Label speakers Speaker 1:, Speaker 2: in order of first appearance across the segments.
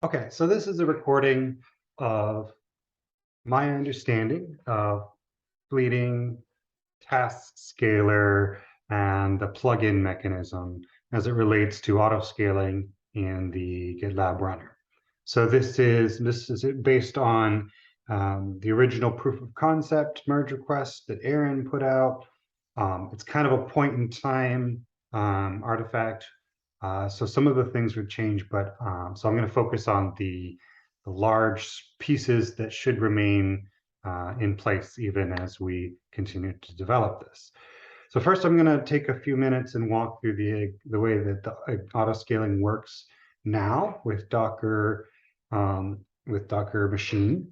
Speaker 1: Okay, so this is a recording of my understanding of fleeting Taskscaler and the plugin mechanism as it relates to auto-scaling in the GitLab runner. So this is based on the original proof of concept merge request that Aaron put out. It's kind of a point in time artifact. So some of the things would change, but so I'm going to focus on the large pieces that should remain in place even as we continue to develop this. So first, I'm going to take a few minutes and walk through the way that the auto scaling works now with Docker machine.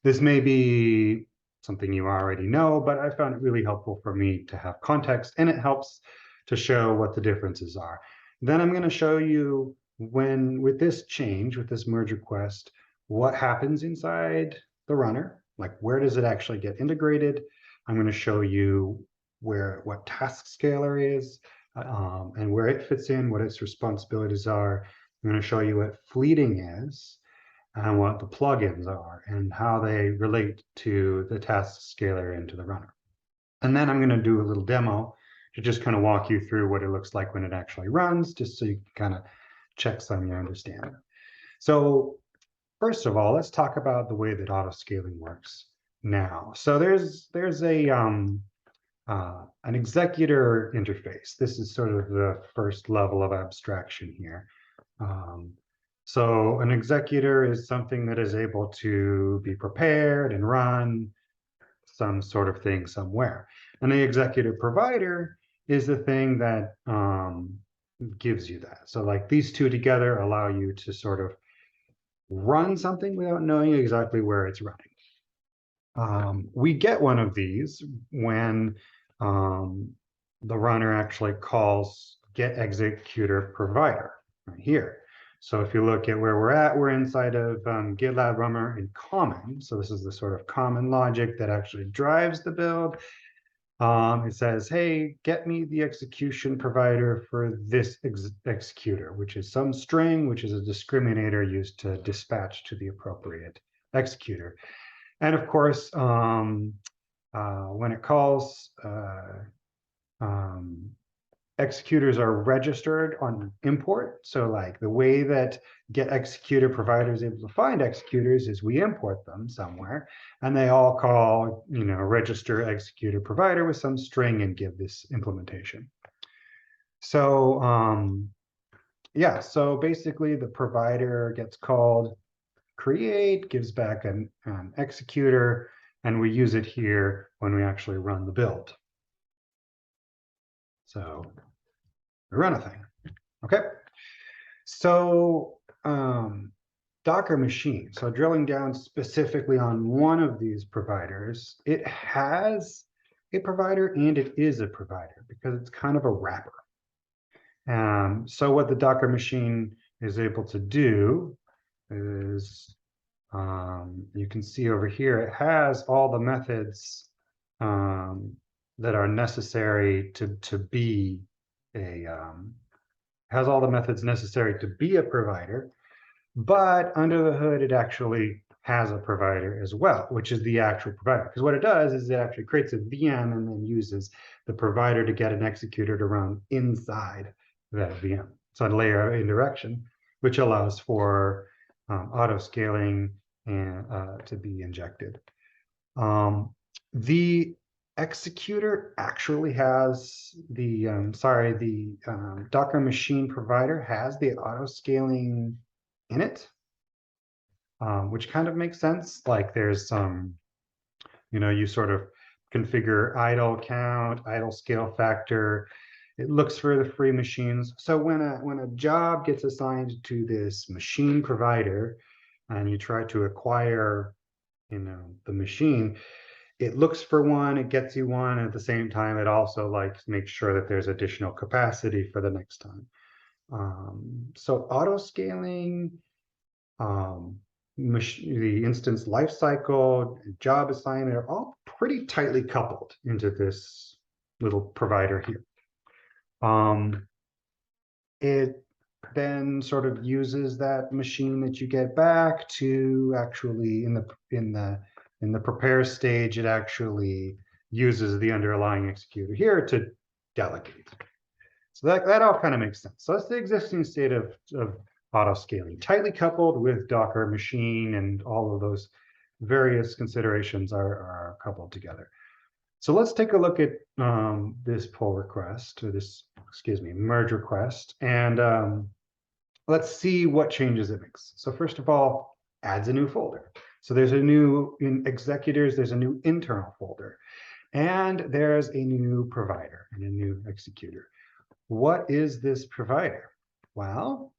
Speaker 1: This may be something you already know, but I found it really helpful for me to have context, and it helps to show what the differences are. Then I'm going to show you when, with this change, with this merge request, what happens inside the runner, like where does it actually get integrated. I'm going to show you what Taskscaler is and where it fits in, what its responsibilities are. I'm going to show you what fleeting is and what the plugins are and how they relate to the Taskscaler into the runner. And then I'm going to do a little demo to just kind of walk you through what it looks like when it actually runs, just so you can kind of check some of your understanding. So first of all, let's talk about the way that auto scaling works now. So there's an executor interface. This is sort of the first level of abstraction here. So an executor is something that is able to be prepared and run some sort of thing somewhere. And the executor provider is the thing that gives you that. So like these two together allow you to sort of run something without knowing exactly where it's running. We get one of these when the runner actually calls get executor provider right here. So if you look at where we're at, we're inside of GitLab runner in common. So this is the sort of common logic that actually drives the build. It says, hey, get me the execution provider for this executor, which is some string, which is a discriminator used to dispatch to the appropriate executor. And of course, when it calls, executors are registered on import. So like the way that get executor provider is able to find executors is we import them somewhere and they all call, register executor provider with some string and give this implementation. So yeah, so basically the provider gets called, create, gives back an executor, and we use it here when we actually run the build. So we run a thing. Okay. So Docker machine. So drilling down specifically on one of these providers, it has a provider and it is a provider because it's kind of a wrapper. So what the Docker machine is able to do is you can see over here, it has all the methods that are necessary to be a has all the methods necessary to be a provider, but under the hood, it actually has a provider as well, which is the actual provider. Because what it does is it actually creates a VM and then uses the provider to get an executor to run inside that VM. So a layer of indirection, which allows for auto scaling and to be injected. The executor actually has the Docker machine provider has the auto scaling in it, which kind of makes sense. Like there's some, you sort of configure idle count, idle scale factor. It looks for the free machines. So when a job gets assigned to this machine provider and you try to acquire, the machine, it looks for one, it gets you one, and at the same time, it also makes sure that there's additional capacity for the next time. So auto scaling, the instance lifecycle, job assignment are all pretty tightly coupled into this little provider here. then sort of uses that machine that you get back to actually in the prepare stage, it actually uses the underlying executor here to delegate. So that all kind of makes sense. So that's the existing state of auto scaling, tightly coupled with Docker machine, and all of those various considerations are coupled together. So let's take a look at this pull request, or this, excuse me, merge request, and let's see what changes it makes. So first of all, adds a new folder. So there's a new, in executors, there's a new internal folder, and there's a new provider and a new executor. What is this provider? Well,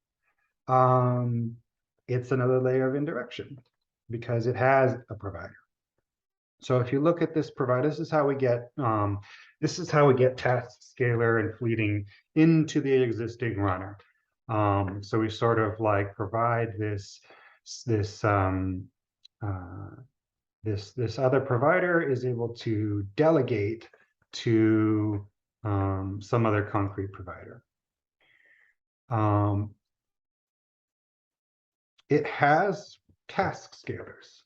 Speaker 1: it's another layer of indirection because it has a provider. So if you look at this provider, this is how we get Taskscaler and Fleeting into the existing runner. So we sort of like provide this other provider is able to delegate to some other concrete provider. It has task scalers.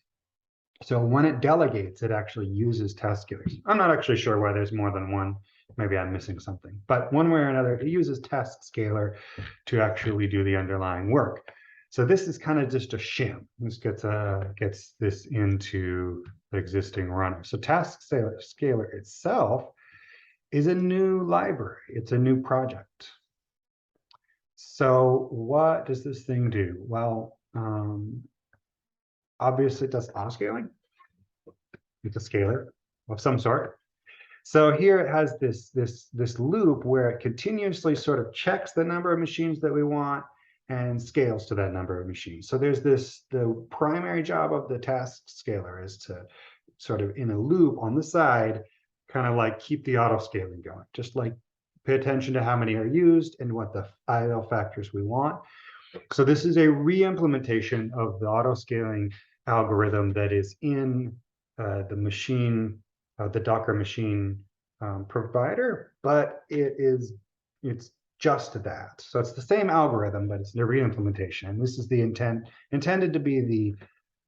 Speaker 1: So when it delegates, it actually uses task scalers. I'm not actually sure why there's more than one. Maybe I'm missing something. But one way or another, it uses Taskscaler to actually do the underlying work. So this is kind of just a shim. This gets this into the existing runner. So Taskscaler itself is a new library. It's a new project. So what does this thing do? Well, obviously it does autoscaling. It's a scaler of some sort. So here it has this loop where it continuously sort of checks the number of machines that we want and scales to that number of machines. So there's the primary job of the task scaler is to sort of in a loop on the side, kind of like keep the auto scaling going, just like pay attention to how many are used and what the idle factors we want. So this is a re-implementation of the auto scaling algorithm that is in the machine, the Docker machine provider, but it's just that. So it's the same algorithm, but it's the re-implementation. And this is the intended to be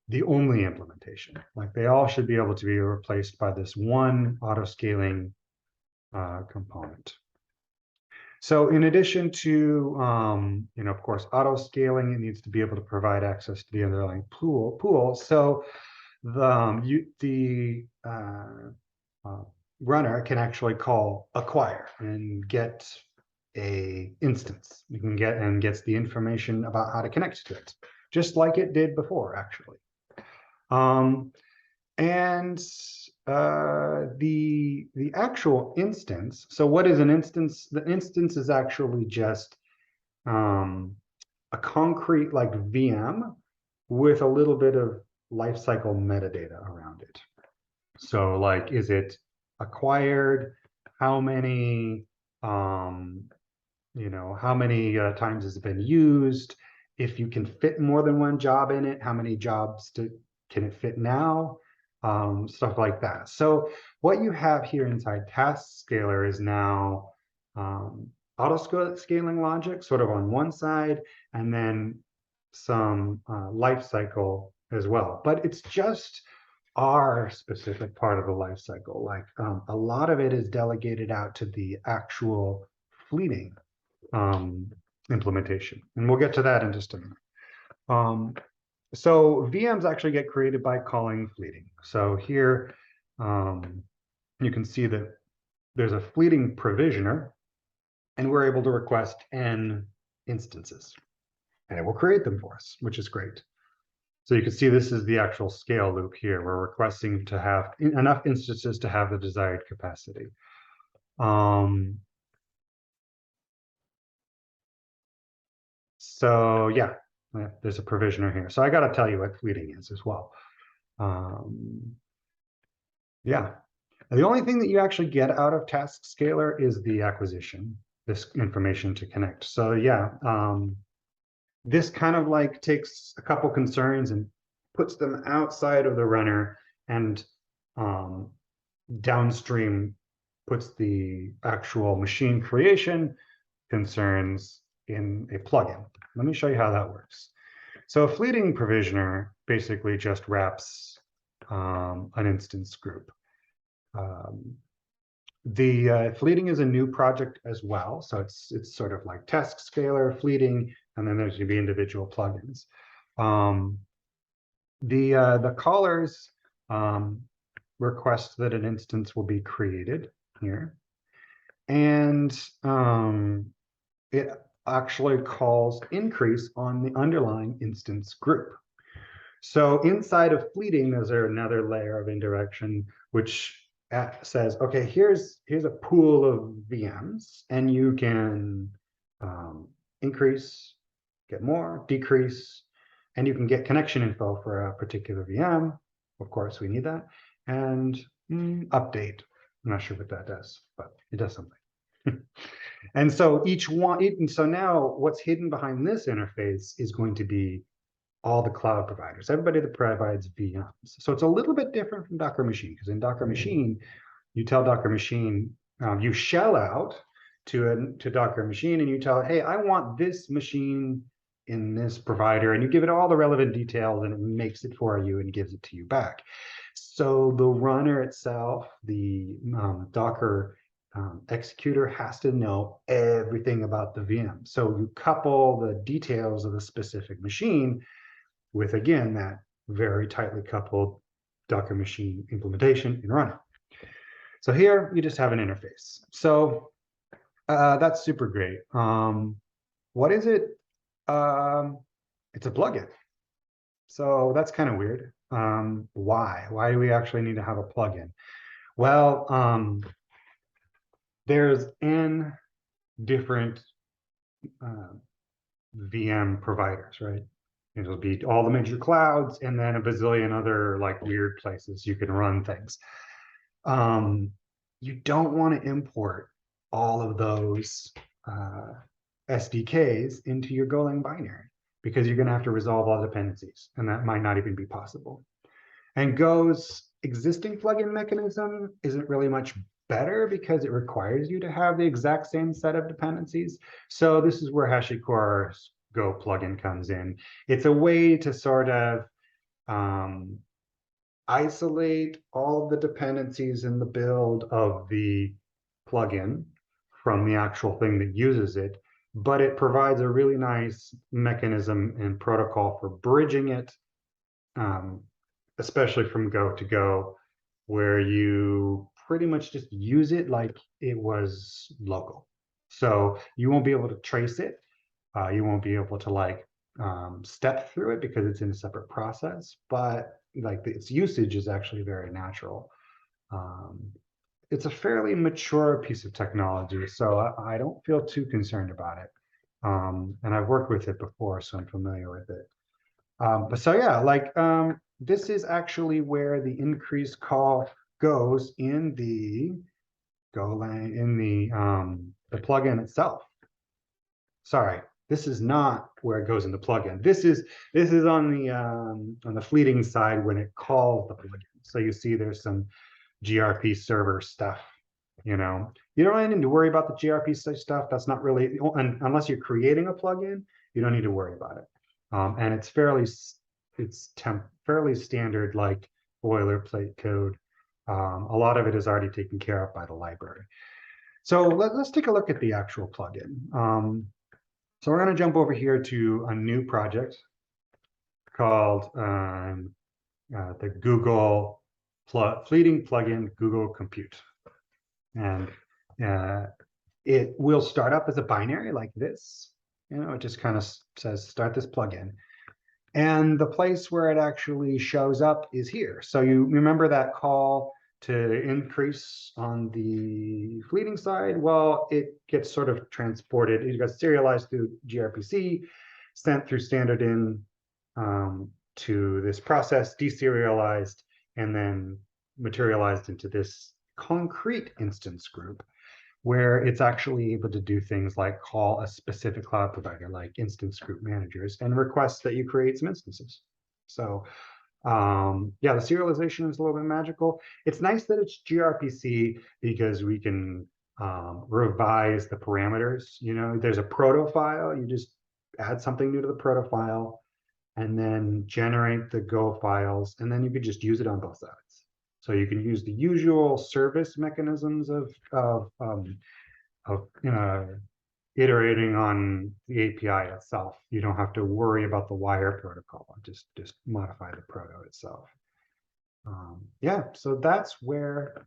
Speaker 1: the only implementation. Like they all should be able to be replaced by this one auto scaling component. So in addition to, of course, auto scaling, it needs to be able to provide access to the underlying pool. So the runner can actually call acquire and get a instance. You can gets the information about how to connect to it, just like it did before, actually. And the actual instance. So what is an instance? The instance is actually just a concrete like VM with a little bit of lifecycle metadata around it. So like, is it acquired? How many, how many times has it been used? If you can fit more than one job in it, how many jobs can it fit now? Stuff like that. So what you have here inside Taskscaler is now auto scaling logic sort of on one side, and then some life cycle as well. But it's just our specific part of the life cycle. Like a lot of it is delegated out to the actual Fleeting implementation. And we'll get to that in just a minute. So VMs actually get created by calling Fleeting. So here you can see that there's a Fleeting provisioner, and we're able to request n instances, and it will create them for us, which is great. So you can see this is the actual scale loop here. We're requesting to have enough instances to have the desired capacity. So yeah, there's a provisioner here. So I got to tell you what Fleeting is as well. Yeah, and the only thing that you actually get out of Taskscaler is the acquisition, this information to connect. So yeah, this kind of like takes a couple concerns and puts them outside of the runner, and downstream puts the actual machine creation concerns in a plugin. Let me show you how that works. So a fleeting provisioner basically just wraps an instance group. The fleeting is a new project as well. So it's sort of like Taskscaler, fleeting, and then there's going to be individual plugins. The callers request that an instance will be created here. And it actually calls increase on the underlying instance group. So inside of fleeting, there's another layer of indirection, which says, okay, here's a pool of VMs, and you can increase, get more, decrease, and you can get connection info for a particular VM. Of course, we need that. And update. I'm not sure what that does, but it does something. And so each one, and so now what's hidden behind this interface is going to be all the cloud providers, everybody that provides VMs. So it's a little bit different from Docker Machine, because in Docker Machine, you tell Docker Machine, you shell out to Docker Machine, and you tell it, hey, I want this machine in this provider, and you give it all the relevant details, and it makes it for you and gives it to you back. So the runner itself, the Docker executor, has to know everything about the VM. So you couple the details of the specific machine with, again, that very tightly coupled Docker Machine implementation in runner. So here you just have an interface. So that's super great. What is it? It's a plugin. So that's kind of weird. Why? Why do we actually need to have a plugin? Well, there's n different VM providers, right? It'll be all the major clouds and then a bazillion other like weird places you can run things. You don't want to import all of those SDKs into your Golang binary, because you're going to have to resolve all dependencies, and that might not even be possible. And Go's existing plugin mechanism isn't really much better, because it requires you to have the exact same set of dependencies. So this is where HashiCorp's Go plugin comes in. It's a way to sort of isolate all of the dependencies in the build of the plugin from the actual thing that uses it, but it provides a really nice mechanism and protocol for bridging it, especially from Go to Go, where you pretty much just use it like it was local. So you won't be able to trace it. You won't be able to like step through it because it's in a separate process, but like its usage is actually very natural. It's a fairly mature piece of technology, so I don't feel too concerned about it. And I've worked with it before, so I'm familiar with it. But so yeah, like this is actually where the increase call goes in the Golang, in the plugin itself. Sorry, this is not where it goes in the plugin. This is on the fleeting side when it calls the plugin. So you see there's some gRP server stuff. You know, you don't need to worry about the gRP stuff. That's not really, unless you're creating a plugin, you don't need to worry about it. And it's fairly standard, like boilerplate code. A lot of it is already taken care of by the library. So let's take a look at the actual plugin. So we're going to jump over here to a new project called the Google Fleeting Plugin Google Compute. And it will start up as a binary like this. You know, it just kind of says start this plugin. And the place where it actually shows up is here. So you remember that call to increase on the fleeting side? Well, it gets sort of transported. It got serialized through gRPC, sent through standard in to this process, deserialized, and then materialized into this concrete instance group, where it's actually able to do things like call a specific cloud provider, like instance group managers, and request that you create some instances. So yeah, the serialization is a little bit magical. It's nice that it's gRPC, because we can revise the parameters. You know, there's a proto file, you just add something new to the proto file and then generate the Go files, and then you could just use it on both sides. So you can use the usual service mechanisms of iterating on the API itself. You don't have to worry about the wire protocol. Just modify the proto itself. Yeah, so that's where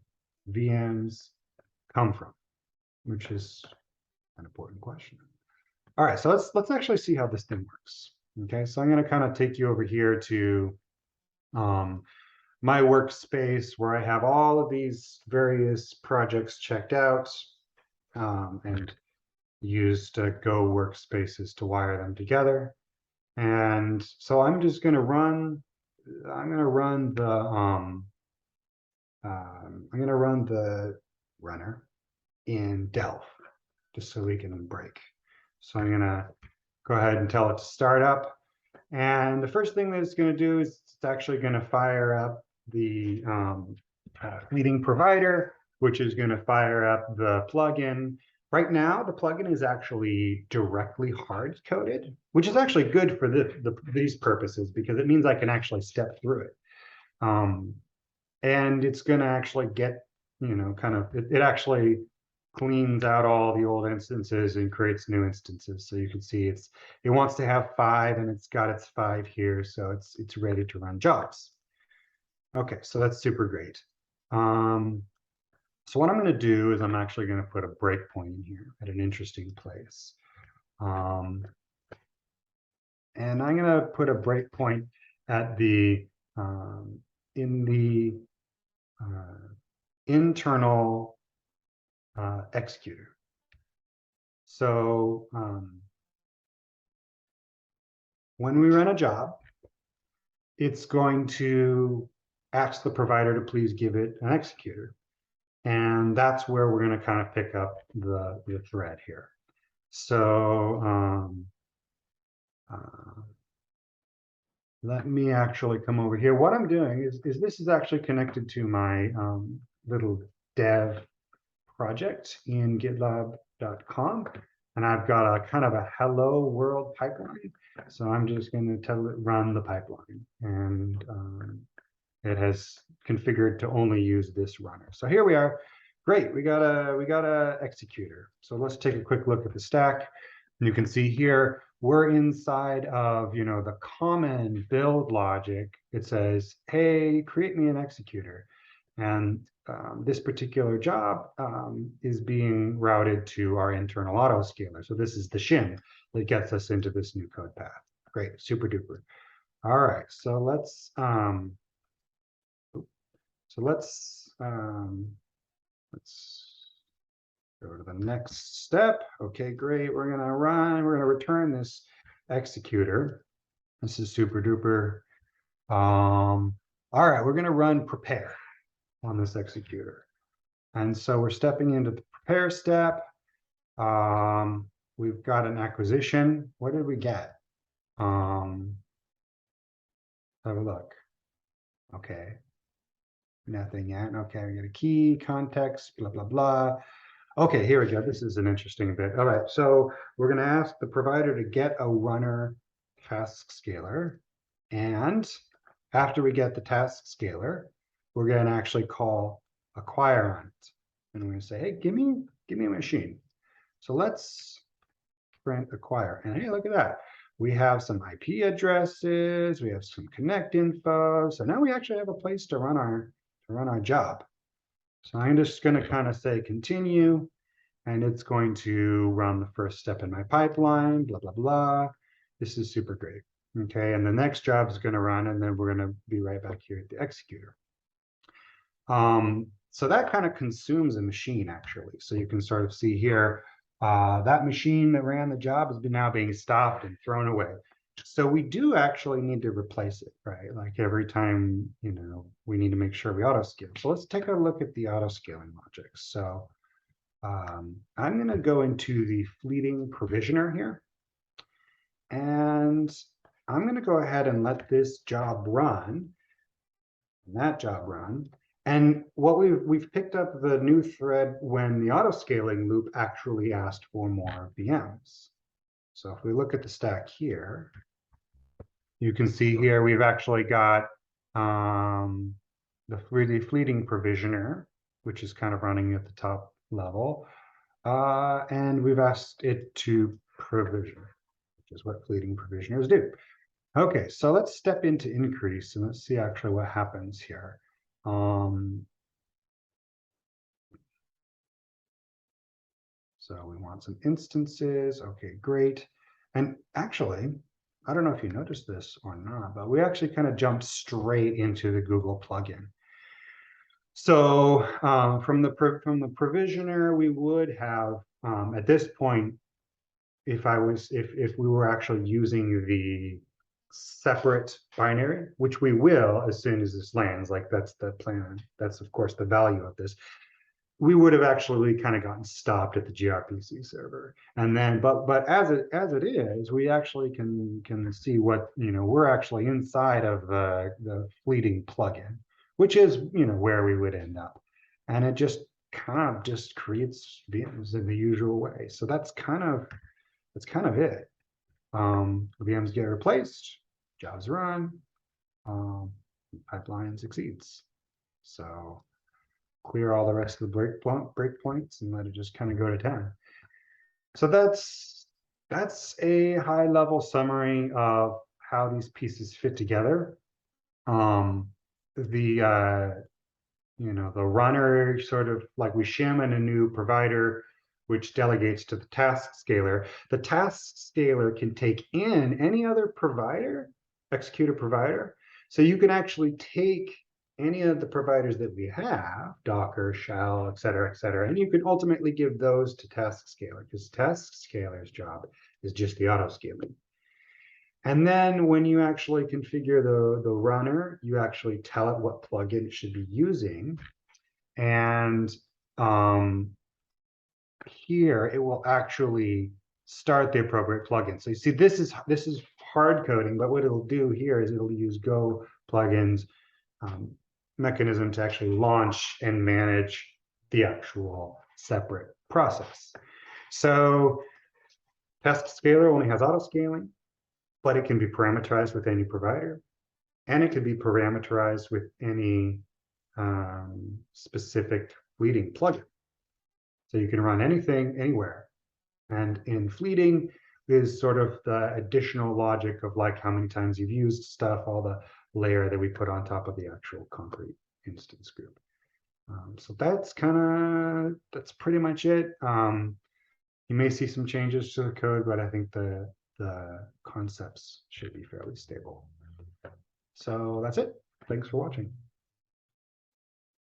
Speaker 1: VMs come from, which is an important question. All right, so let's actually see how this thing works. Okay, so I'm going to kind of take you over here to my workspace where I have all of these various projects checked out and used Go workspaces to wire them together. And so I'm just going to run. I'm going to run the runner in Delph just so we can break. So I'm going to go ahead and tell it to start up. And the first thing that it's going to do is it's actually going to fire up the leading provider, which is going to fire up the plugin. Right now, the plugin is actually directly hard-coded, which is actually good for these purposes because it means I can actually step through it. And it's going to actually get, it actually cleans out all the old instances and creates new instances. So you can see it wants to have 5 and it's got its 5 here. So it's ready to run jobs. Okay, so that's super great. So what I'm going to do is I'm actually going to put a breakpoint in here at an interesting place. And I'm going to put a breakpoint at the in the internal executor. So when we run a job, it's going to ask the provider to please give it an executor. And that's where we're going to kind of pick up the thread here. So let me actually come over here. What I'm doing is this is actually connected to my little dev project in GitLab.com. And I've got a kind of a hello world pipeline. So I'm just going to tell it run the pipeline. And it has configured to only use this runner. So here we are. Great, we got a executor. So let's take a quick look at the stack. And you can see here, we're inside of the common build logic. It says, hey, create me an executor. And this particular job is being routed to our internal autoscaler. So this is the shim that gets us into this new code path. Great, super duper. All right, so let's go to the next step. Okay, great. We're gonna return this executor. This is super duper. All right, we're gonna run prepare on this executor. And so we're stepping into the prepare step. We've got an acquisition. What did we get? Have a look. Okay. Nothing yet. Okay, we get a key, context, blah, blah, blah. Okay, here we go. This is an interesting bit. All right, so we're going to ask the provider to get a runner Taskscaler. And after we get the Taskscaler, we're going to actually call acquire on it. And we're going to say, hey, give me a machine. So let's print acquire. And hey, look at that. We have some IP addresses. We have some connect info. So now we actually have a place to run our job. So I'm just going to kind of say continue, and it's going to run the first step in my pipeline, blah, blah, blah. This is super great. Okay, and the next job is going to run, and then we're going to be right back here at the executor. So that kind of consumes a machine, actually. So you can sort of see here, that machine that ran the job is now being stopped and thrown away. So we do actually need to replace it, right? Like every time, we need to make sure we auto-scale. So let's take a look at the auto-scaling logic. So I'm going to go into the fleeting provisioner here. And I'm going to go ahead and let this job run, and that job run. And what we've picked up the new thread when the auto-scaling loop actually asked for more VMs. So if we look at the stack here, you can see here we've actually got the fleeting provisioner, which is kind of running at the top level. And we've asked it to provision, which is what fleeting provisioners do. Okay, so let's step into increase and let's see actually what happens here. So we want some instances. Okay, great. And actually, I don't know if you noticed this or not, but we actually kind of jumped straight into the Google plugin. So from the provisioner, we would have at this point, if we were actually using the separate binary, which we will as soon as this lands, like that's the plan. That's of course the value of this. We would have actually kind of gotten stopped at the gRPC server, and then but as it is, we actually can see what we're actually inside of the fleeting plugin, which is where we would end up, and it just kind of just creates VMs in the usual way. So that's kind of it. VMs get replaced, jobs run, pipeline succeeds. So clear all the rest of the breakpoints and let it just kind of go to 10. So that's a high level summary of how these pieces fit together. The runner sort of like we shim in a new provider, which delegates to the Taskscaler. The Taskscaler can take in any other provider, execute a provider. So you can actually take any of the providers that we have, Docker, Shell, et cetera, and you can ultimately give those to Taskscaler because Taskscaler's job is just the auto scaling. And then when you actually configure the runner, you actually tell it what plugin it should be using. And here it will actually start the appropriate plugin. So you see, this is hard coding, but what it'll do here is it'll use Go plugins mechanism to actually launch and manage the actual separate process. So Taskscaler only has auto scaling, but it can be parameterized with any provider, and it can be parameterized with any specific fleeting plugin. So you can run anything, anywhere. And in fleeting is sort of the additional logic of like how many times you've used stuff, all the layer that we put on top of the actual concrete instance group. So that's pretty much it. You may see some changes to the code, but I think the concepts should be fairly stable. So that's it. Thanks for watching.